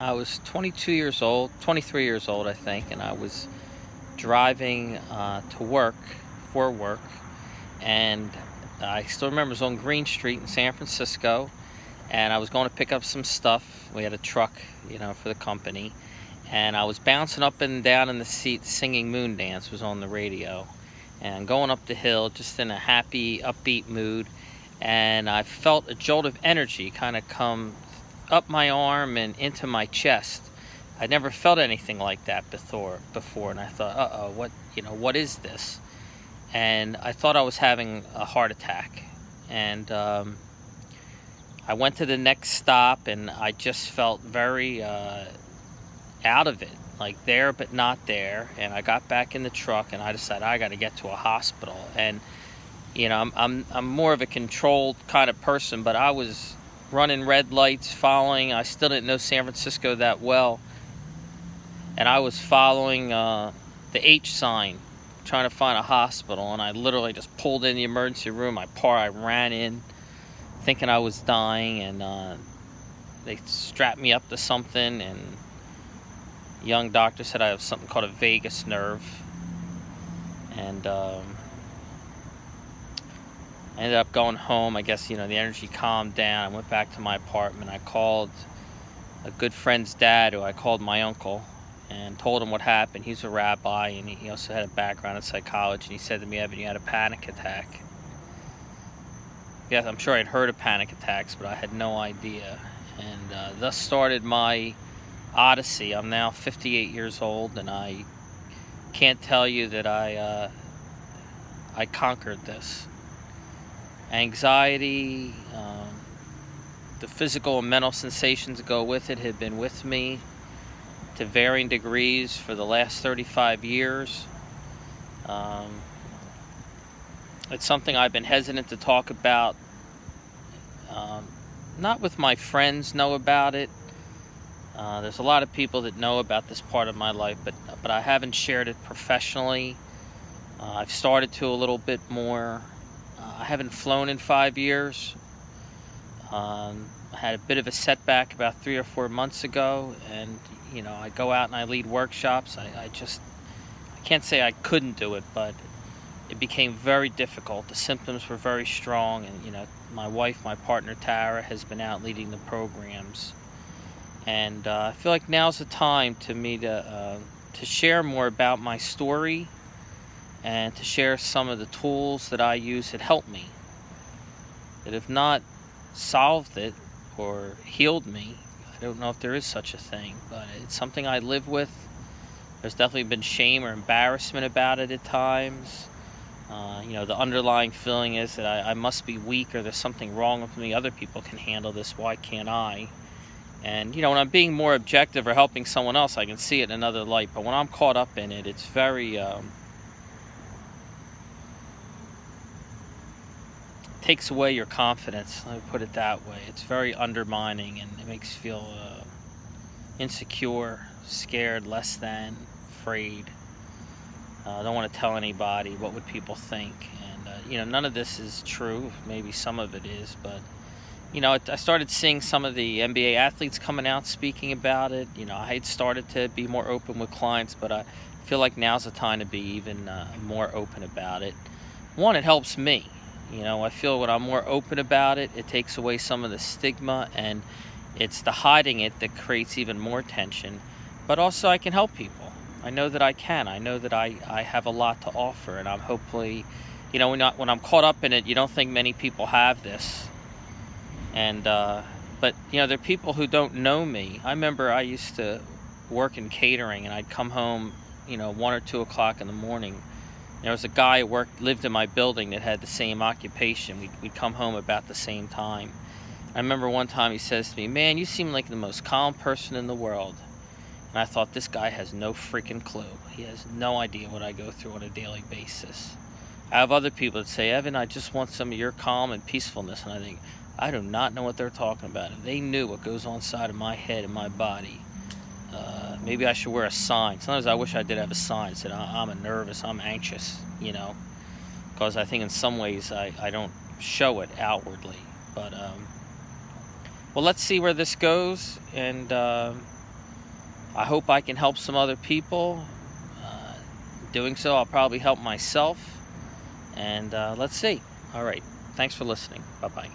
I was 22 years old, 23 years old, I think, and I was driving to work, for work, and I still remember it was on Green Street in San Francisco, and I was going to pick up some stuff. We had a truck, for the company, and I was bouncing up and down in the seat singing Moon Dance was on the radio, and going up the hill just in a happy, upbeat mood, and I felt a jolt of energy kind of come up my arm and into my chest. I'd never felt anything like that before, and I thought, what is this? And I thought I was having a heart attack. And I went to the next stop, and I just felt very out of it, like there but not there. And I got back in the truck, and I decided I got to get to a hospital. And I'm more of a controlled kind of person, but I was running red lights, following. I still didn't know San Francisco that well, and I was following the H sign, trying to find a hospital. And I literally just pulled in the emergency room. I ran in, thinking I was dying, and they strapped me up to something. And a young doctor said I have something called a vagus nerve, and I ended up going home. I guess, the energy calmed down. I went back to my apartment. I called a good friend's dad, who I called my uncle, and told him what happened. He's a rabbi, and he also had a background in psychology. And he said to me, "Evan, you had a panic attack." Yes, I'm sure I'd heard of panic attacks, but I had no idea. And thus started my odyssey. I'm now 58 years old, and I can't tell you that I conquered this. Anxiety, the physical and mental sensations that go with it have been with me to varying degrees for the last 35 years. It's something I've been hesitant to talk about. Not with my friends know about it. There's a lot of people that know about this part of my life, but I haven't shared it professionally. I've started to a little bit more. I haven't flown in 5 years. I had a bit of a setback about 3 or 4 months ago, and I go out and I lead workshops. I can't say I couldn't do it, but it became very difficult. The symptoms were very strong, and my wife, my partner Tara, has been out leading the programs, and I feel like now's the time to me to share more about my story, and to share some of the tools that I use that help me, that have not solved it or healed me. I don't know if there is such a thing, but it's something I live with. There's definitely been shame or embarrassment about it at times. The underlying feeling is that I must be weak, or there's something wrong with me. Other people can handle this. Why can't I? And, when I'm being more objective or helping someone else, I can see it in another light. But when I'm caught up in it, it's very... takes away your confidence, let me put it that way. It's very undermining, and it makes you feel insecure, scared, less than, afraid. I don't want to tell anybody. What would people think? And none of this is true. Maybe some of it is, but I started seeing some of the NBA athletes coming out speaking about it. I had started to be more open with clients, but I feel like now's the time to be even more open about it. One, it helps me. I feel when I'm more open about it, it takes away some of the stigma, and it's the hiding it that creates even more tension. But also I can help people. I know that I can. I know that I have a lot to offer, and I'm hopefully, when I'm caught up in it, you don't think many people have this. And, but, there are people who don't know me. I remember I used to work in catering, and I'd come home, 1 or 2 o'clock in the morning. There was a guy who lived in my building that had the same occupation. We'd come home about the same time. I remember one time he says to me, "Man, you seem like the most calm person in the world." And I thought, this guy has no freaking clue. He has no idea what I go through on a daily basis. I have other people that say, "Evan, I just want some of your calm and peacefulness." And I think, I do not know what they're talking about. If they knew what goes on inside of my head and my body, maybe I should wear a sign. Sometimes I wish I did have a sign that said, "I'm nervous, I'm anxious," because I think in some ways I don't show it outwardly. But well, let's see where this goes, and I hope I can help some other people. Uh, Doing so, I'll probably help myself. And let's see. All right. Thanks for listening. Bye-bye.